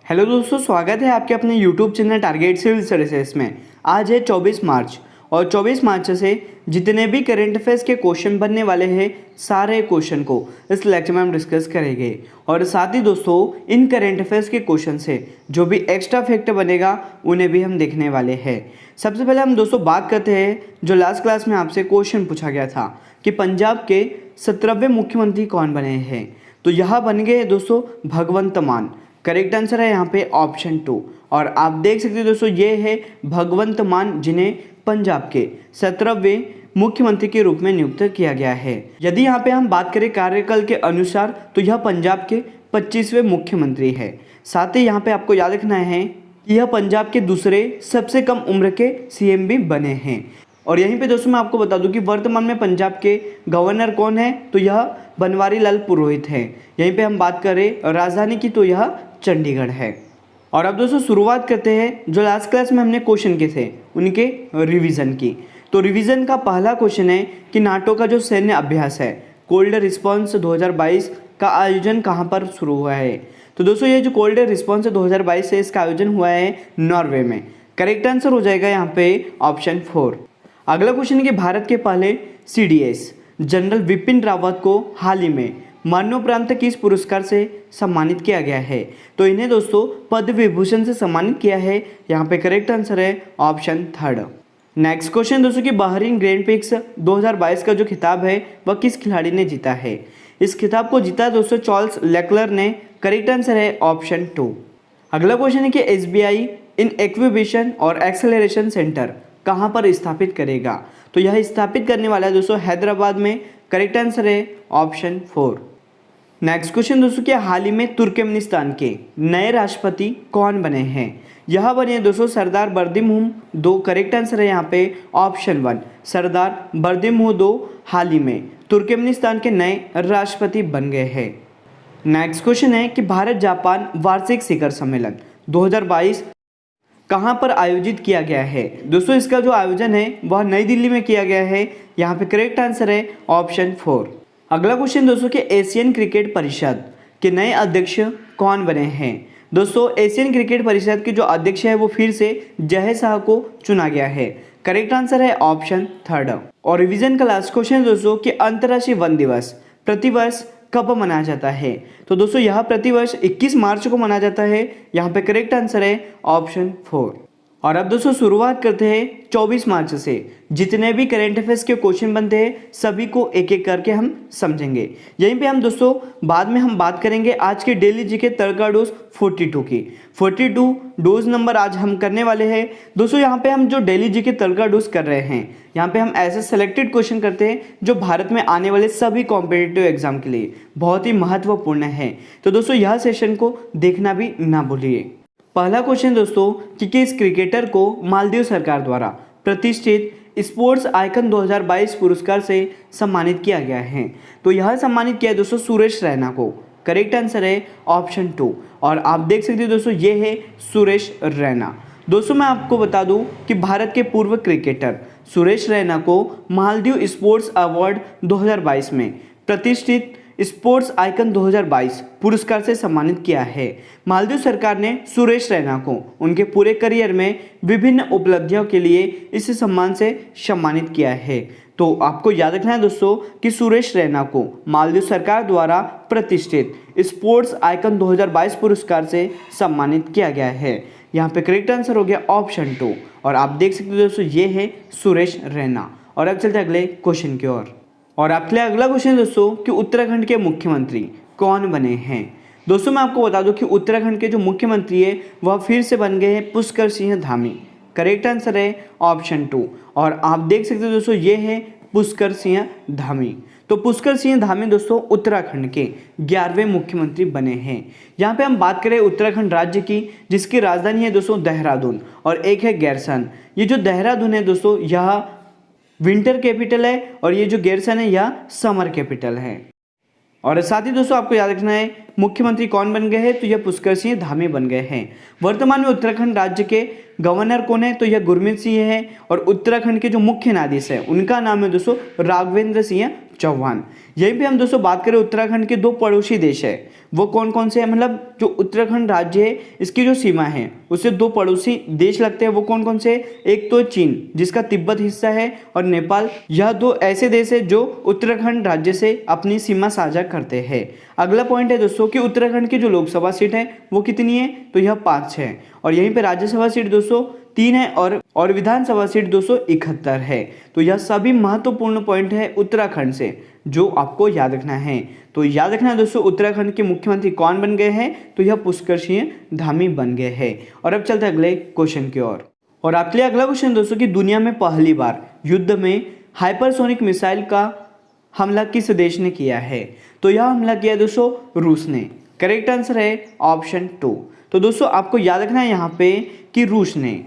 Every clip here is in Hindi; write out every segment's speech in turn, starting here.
हेलो दोस्तों, स्वागत है आपके अपने YouTube channel target civil services में। आज है 24 मार्च और 24 मार्च से जितने भी करंट अफेयर्स के क्वेश्चन बनने वाले हैं सारे क्वेश्चन को इस लेक्चर में हम डिस्कस करेंगे। और साथ ही दोस्तों इन करंट अफेयर्स के क्वेश्चन से जो भी एक्स्ट्रा फैक्ट बनेगा उन्हें भी हम देखने वाले हैं। सबसे पहले हम दोस्तों बात करते हैं जो लास्ट क्लास में आपसे क्वेश्चन पूछा गया था कि पंजाब के 17वें मुख्यमंत्री कौन बने हैं। तो यह बन गए दोस्तों भगवंत मान। करेक्ट आंसर है यहाँ पे ऑप्शन 2। और आप देख सकते हो दोस्तों ये है भगवंत मान, जिन्हें पंजाब के 17वें मुख्यमंत्री के रूप में नियुक्त किया गया है। यदि यहाँ पे हम बात करें कार्यकाल के अनुसार तो यह पंजाब के 25वें मुख्यमंत्री है। साथ ही यहाँ पे आपको याद रखना है कि यह पंजाब के दूसरे सबसे कम उम्र के सीएम भी बने हैं। और यहीं पे दोस्तों मैं आपको बता दूं कि वर्तमान में पंजाब के गवर्नर कौन है, तो यह बनवारी लाल पुरोहित है। यहीं पे हम बात करें राजधानी की तो यह चंडीगढ़ है। और अब दोस्तों शुरुआत करते हैं जो लास्ट क्लास में हमने क्वेश्चन किए थे उनके रिवीजन की। तो रिवीजन का पहला क्वेश्चन है कि नाटो का जो सैन्य अभ्यास है कोल्ड रिस्पॉन्स 2022 का आयोजन कहाँ पर शुरू हुआ है। तो दोस्तों ये जो कोल्ड रिस्पॉन्स 2022 है इसका आयोजन हुआ है नॉर्वे में। करेक्ट आंसर हो जाएगा यहाँ पे ऑप्शन 4। अगला क्वेश्चन है कि भारत के पहले सीडीएस जनरल विपिन रावत को हाल ही में मरणोपरांत किस पुरस्कार से सम्मानित किया गया है। तो इन्हें दोस्तों पद्म विभूषण से सम्मानित किया है। यहाँ पे करेक्ट आंसर है ऑप्शन 3। नेक्स्ट क्वेश्चन दोस्तों कि बहरीन ग्रैंड प्रिक्स 2022 का जो खिताब है वह किस खिलाड़ी ने जीता है। इस खिताब को जीता दोस्तों चार्ल्स लेक्लर ने। करेक्ट आंसर है ऑप्शन 2। अगला क्वेश्चन है कि एसबीआई इन एक्विबिशन और एक्सेलरेशन सेंटर कहाँ पर स्थापित करेगा। तो यह स्थापित करने वाला है दोस्तों हैदराबाद में। करेक्ट आंसर है ऑप्शन 4। नेक्स्ट क्वेश्चन दोस्तों कि हाल ही में तुर्कमेनिस्तान के नए राष्ट्रपति कौन बने हैं। यह बने दोस्तों सरदार बर्दिमुहम 2। करेक्ट आंसर है यहाँ पे ऑप्शन 1। सरदार बर्दिमुहम 2 हाल ही में तुर्कमेनिस्तान के नए राष्ट्रपति बन गए हैं। नेक्स्ट क्वेश्चन है कि भारत जापान वार्षिक शिखर सम्मेलन 2022 कहाँ पर आयोजित किया गया है। दोस्तों इसका जो आयोजन है वह नई दिल्ली में किया गया है। यहाँ पे करेक्ट आंसर है ऑप्शन 4। अगला क्वेश्चन दोस्तों कि एशियन क्रिकेट परिषद के नए अध्यक्ष कौन बने हैं। दोस्तों एशियन क्रिकेट परिषद के जो अध्यक्ष है वो फिर से जय शाह को चुना गया है। करेक्ट आंसर है ऑप्शन 3। और रिवीजन का लास्ट क्वेश्चन दोस्तों कि अंतर्राष्ट्रीय वन दिवस प्रतिवर्ष कब मनाया जाता है। तो दोस्तों यह प्रतिवर्ष 21 मार्च को मनाया जाता है। यहाँ पे करेक्ट आंसर है ऑप्शन 4। और अब दोस्तों शुरुआत करते हैं 24 मार्च से जितने भी करंट अफेयर्स के क्वेश्चन बनते हैं सभी को एक एक करके हम समझेंगे। यहीं पे हम दोस्तों बाद में हम बात करेंगे आज के डेली जीके तड़का डोज 42 की। 42 डोज नंबर आज हम करने वाले हैं दोस्तों। यहाँ पे हम जो डेली जीके तड़का डोज कर रहे हैं यहाँ पे हम ऐसे सेलेक्टेड क्वेश्चन करते हैं जो भारत में आने वाले सभी कॉम्पिटिटिव एग्जाम के लिए बहुत ही महत्वपूर्ण है। तो दोस्तों यह सेशन को देखना भी ना भूलिए। पहला क्वेश्चन दोस्तों कि किस क्रिकेटर को मालदीव सरकार द्वारा प्रतिष्ठित स्पोर्ट्स आइकन 2022 पुरस्कार से सम्मानित किया गया है। तो यह सम्मानित किया है दोस्तों सुरेश रैना को। करेक्ट आंसर है ऑप्शन 2। और आप देख सकते हो दोस्तों ये है सुरेश रैना। दोस्तों मैं आपको बता दूं कि भारत के पूर्व क्रिकेटर सुरेश रैना को मालदीव स्पोर्ट्स अवार्ड 2022 में प्रतिष्ठित स्पोर्ट्स आइकन 2022 पुरस्कार से सम्मानित किया है। मालदीव सरकार ने सुरेश रैना को उनके पूरे करियर में विभिन्न उपलब्धियों के लिए इस सम्मान से सम्मानित किया है। तो आपको याद रखना है दोस्तों कि सुरेश रैना को मालदीव सरकार द्वारा प्रतिष्ठित स्पोर्ट्स आइकन 2022 पुरस्कार से सम्मानित किया गया है। यहाँ पे करेक्ट आंसर हो गया ऑप्शन 2। और आप देख सकते हो दोस्तों ये है सुरेश रैना। और अब चलते अगले क्वेश्चन की ओर। और आपके लिए अगला क्वेश्चन दोस्तों कि उत्तराखंड के मुख्यमंत्री कौन बने हैं। दोस्तों मैं आपको बता दूं कि उत्तराखंड के जो मुख्यमंत्री है वह फिर से बन गए हैं पुष्कर सिंह धामी। करेक्ट आंसर है ऑप्शन 2। और आप देख सकते हो दोस्तों ये है पुष्कर सिंह धामी। तो पुष्कर सिंह धामी दोस्तों उत्तराखंड के 11वें मुख्यमंत्री बने हैं। यहाँ पे हम बात करें उत्तराखंड राज्य की जिसकी राजधानी है दोस्तों देहरादून और एक है गैरसन। ये जो देहरादून है दोस्तों यह विंटर कैपिटल है और ये जो गैरसन है यह समर कैपिटल है। और साथ ही दोस्तों आपको याद रखना है मुख्यमंत्री कौन बन गए हैं। तो यह पुष्कर सिंह धामी बन गए हैं। वर्तमान में उत्तराखंड राज्य के गवर्नर कौन है। तो यह गुरमीत सिंह है। और उत्तराखंड के जो मुख्य न्यायाधीश है उनका नाम है दोस्तों राघवेंद्र सिंह चौहान। यहीं पे हम दोस्तों बात करें उत्तराखंड के दो पड़ोसी देश है वो कौन कौन से हैं, मतलब जो उत्तराखंड राज्य है इसकी जो सीमा है उससे दो पड़ोसी देश लगते हैं, वो कौन कौन से, एक तो चीन जिसका तिब्बत हिस्सा है और नेपाल। यह दो ऐसे देश है जो उत्तराखंड राज्य से अपनी सीमा साझा करते हैं। अगला पॉइंट है दोस्तों कि उत्तराखंड की जो लोकसभा सीट है वो कितनी है, तो यह 5 है और यहीं पे राज्यसभा सीट दोस्तों 3 है और विधानसभा सीट 271 है। तो यह सभी महत्वपूर्ण पॉइंट है उत्तराखंड से जो आपको याद रखना है। तो याद रखना है दोस्तों, उत्तराखंड के मुख्यमंत्री कौन बन गए हैं, तो यह पुष्कर सिंह धामी बन गए हैं। और अब चलते हैं अगले क्वेश्चन की ओर। और आपके लिए अगला क्वेश्चन दोस्तों कि दुनिया में पहली बार युद्ध में हाइपरसोनिक मिसाइल का हमला किस देश ने किया है, तो यह हमला किया दोस्तों रूस ने। करेक्ट आंसर है ऑप्शन 2। तो दोस्तों आपको याद रखना है यहाँ पे कि रूस ने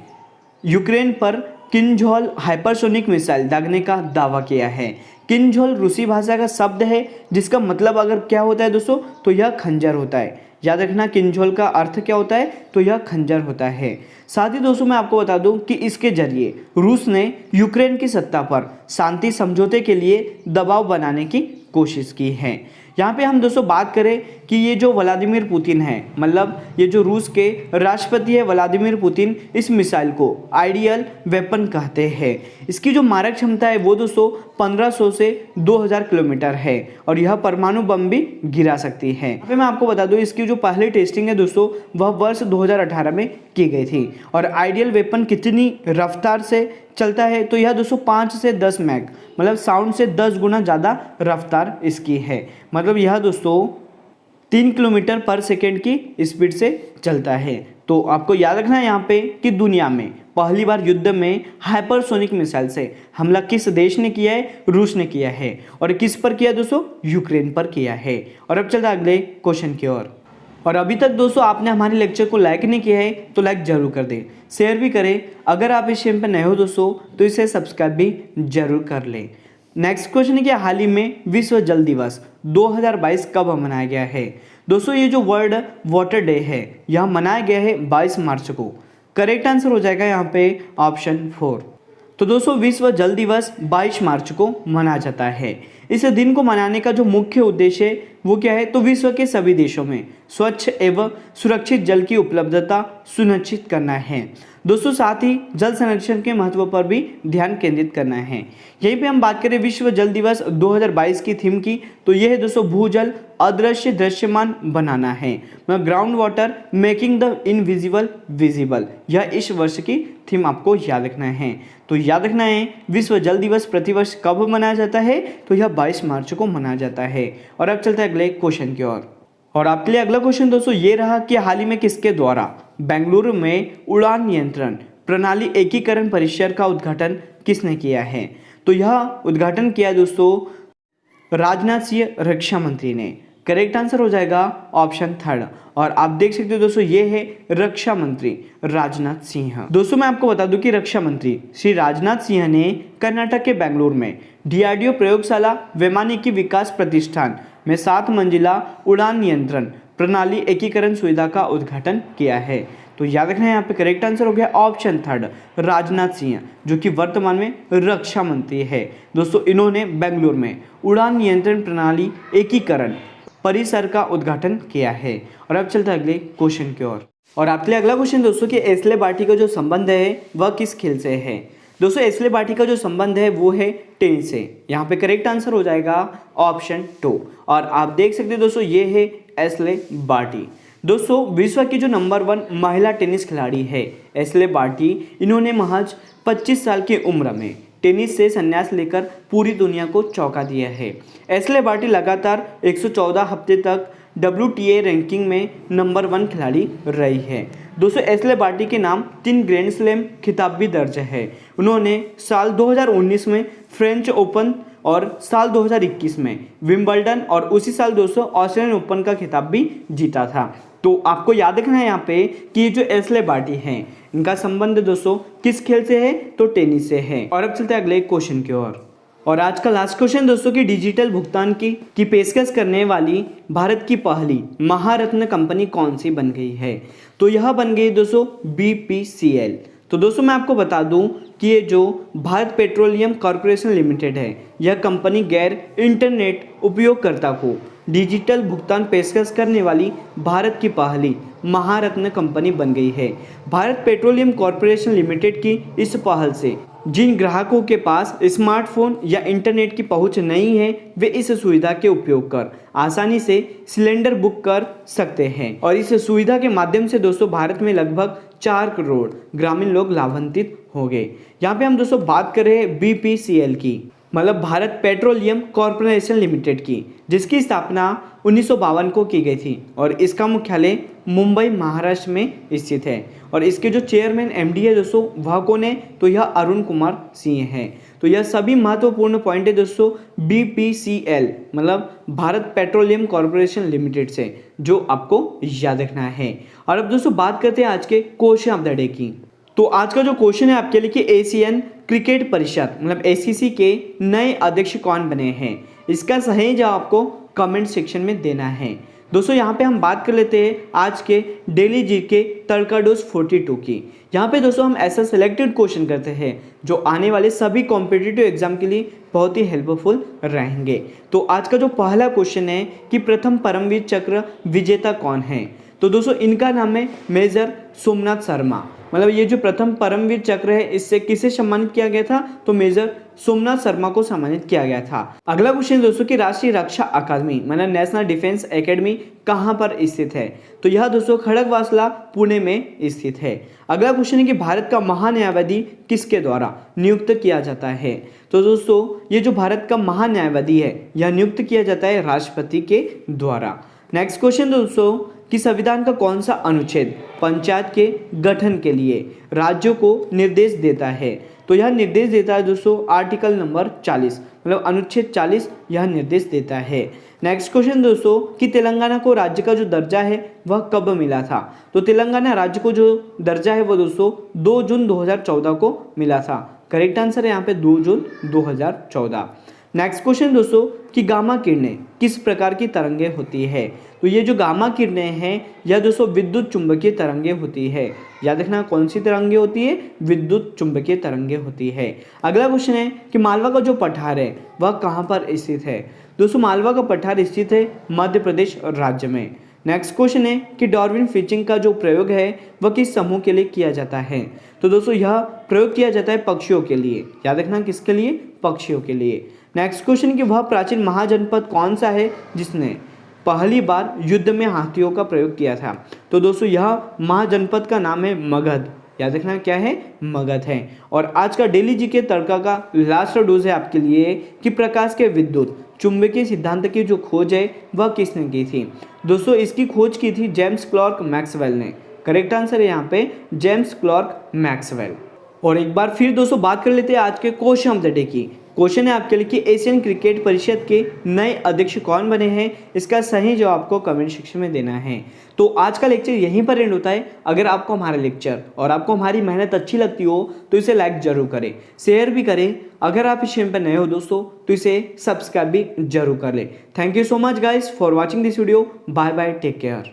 यूक्रेन पर किंजॉल हाइपरसोनिक मिसाइल दागने का दावा किया है। किंजॉल रूसी भाषा का शब्द है जिसका मतलब अगर क्या होता है दोस्तों, तो यह खंजर होता है। याद रखना किंजॉल का अर्थ क्या होता है, तो यह खंजर होता है। साथ ही दोस्तों मैं आपको बता दूं कि इसके जरिए रूस ने यूक्रेन की सत्ता पर शांति समझौते के लिए दबाव बनाने की कोशिश की है। यहाँ पे हम दोस्तों बात करें कि ये जो व्लादिमीर पुतिन है, मतलब ये जो रूस के राष्ट्रपति है व्लादिमीर पुतिन, इस मिसाइल को आइडियल वेपन कहते हैं। इसकी जो मारक क्षमता है वो दोस्तों 1500 से 2000 किलोमीटर है और यह परमाणु बम भी गिरा सकती है। यहाँ पे मैं आपको बता दूं इसकी जो पहली टेस्टिंग है दोस्तों वह वर्ष 2018 में की गई थी। और आइडियल वेपन कितनी रफ्तार से चलता है, तो यह दोस्तों 5 से 10 मैक, मतलब साउंड से 10 गुना ज़्यादा रफ्तार इसकी है। मतलब यह दोस्तों 3 किलोमीटर पर सेकेंड की स्पीड से चलता है। तो आपको याद रखना है यहाँ पे कि दुनिया में पहली बार युद्ध में हाइपरसोनिक मिसाइल से हमला किस देश ने किया है, रूस ने किया है। और किस पर किया दोस्तों, यूक्रेन पर किया है। और अब चलते अगले क्वेश्चन की ओर। और अभी तक दोस्तों आपने हमारे लेक्चर को लाइक नहीं किया है तो लाइक जरूर कर दें, शेयर भी करें। अगर आप इस चैनल पर नए हो दोस्तों तो इसे सब्सक्राइब भी जरूर कर लें। नेक्स्ट क्वेश्चन है कि हाल ही में विश्व जल दिवस 2022 कब मनाया गया है। दोस्तों ये जो वर्ल्ड वाटर डे है यह मनाया गया है 22 मार्च को। करेक्ट आंसर हो जाएगा यहाँ पे ऑप्शन 4। तो दोस्तों विश्व जल दिवस 22 मार्च को मनाया जाता है। इस दिन को मनाने का जो मुख्य उद्देश्य है वो क्या है, तो विश्व के सभी देशों में स्वच्छ एवं सुरक्षित जल की उपलब्धता सुनिश्चित करना है दोस्तों। साथ ही जल संरक्षण के महत्व पर भी ध्यान केंद्रित करना है। यहीं पे हम बात करें विश्व जल दिवस 2022 की थीम की, तो यह है दोस्तों भूजल अदृश्य दृश्यमान बनाना है, मतलब ground water making the invisible visible. यह इस वर्ष की थीम आपको याद रखना है। तो याद रखना है विश्व जल दिवस प्रतिवर्ष कब मनाया जाता है, तो यह 22 मार्च को मनाया जाता है। और अब चलते हैं अगले क्वेश्चन की ओर। और आपके लिए अगला क्वेश्चन दोस्तों ये रहा कि हाल ही में किसके द्वारा बेंगलुरु में उड़ान नियंत्रण प्रणाली एकीकरण परिसर का उद्घाटन किसने किया है, तो यह उद्घाटन किया दोस्तों राजनाथ सिंह रक्षा मंत्री ने। करेक्ट आंसर हो जाएगा ऑप्शन 3। और आप देख सकते हो दोस्तों ये है रक्षा मंत्री राजनाथ सिंह। दोस्तों मैं आपको बता दूं कि रक्षा मंत्री श्री राजनाथ सिंह ने कर्नाटक के बेंगलुरु में DRDO प्रयोगशाला वैमानिकी विकास प्रतिष्ठान में 7 मंजिला उड़ान नियंत्रण प्रणाली एकीकरण सुविधा का उद्घाटन किया है। तो याद रखना है यहाँ पे करेक्ट आंसर हो गया ऑप्शन 3 राजनाथ सिंह, जो कि वर्तमान में रक्षा मंत्री है। दोस्तों इन्होंने बेंगलुरु में उड़ान नियंत्रण प्रणाली एकीकरण परिसर का उद्घाटन किया है। और अब चलते हैं अगले क्वेश्चन की ओर। और आपके लिए अगला क्वेश्चन दोस्तों कि एस्ले बार्टी का जो संबंध है वह किस खेल से है। दोस्तों एस्ले बार्टी का जो संबंध है वो है टेनिस से। यहाँ पे करेक्ट आंसर हो जाएगा ऑप्शन 2। और आप देख सकते हैं दोस्तों ये है एस्ले बार्टी। दोस्तों विश्व की जो नंबर 1 महिला टेनिस खिलाड़ी है एस्ले बार्टी, इन्होंने महज 25 साल की उम्र में टेनिस से संन्यास लेकर पूरी दुनिया को चौंका दिया है। एस्ले बार्टी लगातार 114 हफ्ते तक WTA रैंकिंग में नंबर 1 खिलाड़ी रही है। दोस्तों एस्ले बार्टी के नाम 3 ग्रैंड स्लैम खिताब भी दर्ज है। उन्होंने साल 2019 में फ्रेंच ओपन और साल 2021 में विंबलडन और उसी साल दोस्तों ऑस्ट्रेलियन ओपन का खिताब भी जीता था। तो आपको याद रखना है यहाँ पे कि जो एस्ले बार्टी हैं इनका संबंध दोस्तों किस खेल से है, तो टेनिस से है। और अब चलते हैं अगले क्वेश्चन की ओर। और आज का लास्ट क्वेश्चन दोस्तों की डिजिटल भुगतान की पेशकश करने वाली भारत की पहली महारत्न कंपनी कौन सी बन गई है, तो यह बन गई दोस्तों BPCL। तो दोस्तों मैं आपको बता दूं कि ये जो भारत पेट्रोलियम कॉर्पोरेशन लिमिटेड है यह कंपनी गैर इंटरनेट उपयोगकर्ता को डिजिटल भुगतान पेशकश करने वाली भारत की पहली महारत्न कंपनी बन गई है। भारत पेट्रोलियम कॉरपोरेशन लिमिटेड की इस पहल से जिन ग्राहकों के पास स्मार्टफोन या इंटरनेट की पहुंच नहीं है, वे इस सुविधा के उपयोग कर आसानी से सिलेंडर बुक कर सकते हैं। और इस सुविधा के माध्यम से दोस्तों भारत में लगभग 4 करोड़ ग्रामीण लोग लाभान्वित हो गए। यहाँ पे हम दोस्तों बात कर रहे हैं BPCL की, मतलब भारत पेट्रोलियम कॉरपोरेशन लिमिटेड की, जिसकी स्थापना 1952 को की गई थी और इसका मुख्यालय मुंबई महाराष्ट्र में स्थित है। और इसके जो चेयरमैन MD है दोस्तों वह कौन है, तो यह अरुण कुमार सिंह है। तो यह सभी महत्वपूर्ण पॉइंट है दोस्तों BPCL मतलब भारत पेट्रोलियम कॉरपोरेशन लिमिटेड से, जो आपको याद रखना है। और अब दोस्तों बात करते हैं आज के क्वेश्चन ऑफ द डे की। तो आज का जो क्वेश्चन है आपके लिए कि एशियन क्रिकेट परिषद मतलब ACC के नए अध्यक्ष कौन बने हैं, इसका सही जवाब आपको कमेंट सेक्शन में देना है। दोस्तों यहाँ पे हम बात कर लेते हैं आज के डेली जीके तड़का डोज 42 की। यहाँ पे दोस्तों हम ऐसा सिलेक्टेड क्वेश्चन करते हैं जो आने वाले सभी कॉम्पिटिटिव एग्जाम के लिए बहुत ही हेल्पफुल रहेंगे। तो आज का जो पहला क्वेश्चन है कि प्रथम परमवीर चक्र विजेता कौन है, तो दोस्तों इनका नाम है मेजर सोमनाथ शर्मा। मतलब ये जो प्रथम परमवीर चक्र है इससे किसे सम्मानित किया गया था, तो मेजर सोमनाथ शर्मा को सम्मानित किया गया था। अगला क्वेश्चन दोस्तों कि राष्ट्रीय रक्षा अकादमी मतलब नेशनल डिफेंस एकेडमी कहाँ पर स्थित है, तो यह दोस्तों खड़गवासला पुणे में स्थित है। अगला क्वेश्चन है कि भारत का महान्यायवादी किसके द्वारा नियुक्त किया जाता है, तो दोस्तों ये जो भारत का महान्यायवादी है यह नियुक्त किया जाता है राष्ट्रपति के द्वारा। नेक्स्ट क्वेश्चन दोस्तों कि संविधान का कौन सा अनुच्छेद पंचायत के गठन के लिए राज्यों को निर्देश देता है, तो यह निर्देश देता है दोस्तों आर्टिकल नंबर 40 मतलब अनुच्छेद 40 यह निर्देश देता है। नेक्स्ट क्वेश्चन दोस्तों कि तेलंगाना को राज्य का जो दर्जा है वह कब मिला था, तो तेलंगाना राज्य को जो दर्जा है वो दोस्तों 2 जून 2014 को मिला था। करेक्ट आंसर है यहाँ पे 2 जून 2014। नेक्स्ट क्वेश्चन दोस्तों कि गामा किरणें किस प्रकार की तरंगें होती है, तो ये जो गामा किरणें हैं यह दोस्तों विद्युत चुंबकीय तरंगें होती है। याद रखना कौन सी तरंगें होती है, विद्युत चुंबकीय तरंगें होती है। अगला क्वेश्चन है कि मालवा का जो पठार है वह कहाँ पर स्थित है, दोस्तों मालवा का पठार स्थित है मध्य प्रदेश राज्य में। नेक्स्ट क्वेश्चन है कि डार्विन फिशिंग का जो प्रयोग है वह किस समूह के लिए किया जाता है, तो दोस्तों यह प्रयोग किया जाता है पक्षियों के लिए। याद रखना किसके लिए, पक्षियों के लिए। नेक्स्ट क्वेश्चन कि वह प्राचीन महाजनपद कौन सा है जिसने पहली बार युद्ध में हाथियों का प्रयोग किया था, तो दोस्तों यह महाजनपद का नाम है मगध। याद रखना क्या है, मगध है। और आज का डेली जीके तड़का का लास्ट डोज है आपके लिए कि प्रकाश के विद्युत चुंबकीय सिद्धांत की जो खोज है वह किसने की थी, दोस्तों इसकी खोज की थी जेम्स क्लर्क मैक्सवेल ने। करेक्ट आंसर है यहाँ पे जेम्स क्लर्क मैक्सवेल। और एक बार फिर दोस्तों बात कर लेते हैं आज के क्वेश्चन ऑफ द डे की। क्वेश्चन है आपके लिए कि एशियन क्रिकेट परिषद के नए अध्यक्ष कौन बने हैं, इसका सही जवाब आपको कमेंट सेक्शन में देना है। तो आज का लेक्चर यहीं पर एंड होता है। अगर आपको हमारा लेक्चर और आपको हमारी मेहनत अच्छी लगती हो तो इसे लाइक जरूर करें, शेयर भी करें। अगर आप इस चैनल पर नए हो दोस्तों तो इसे सब्सक्राइब भी जरूर कर लें। Thank you so much guys for watching this video. Bye bye, take care.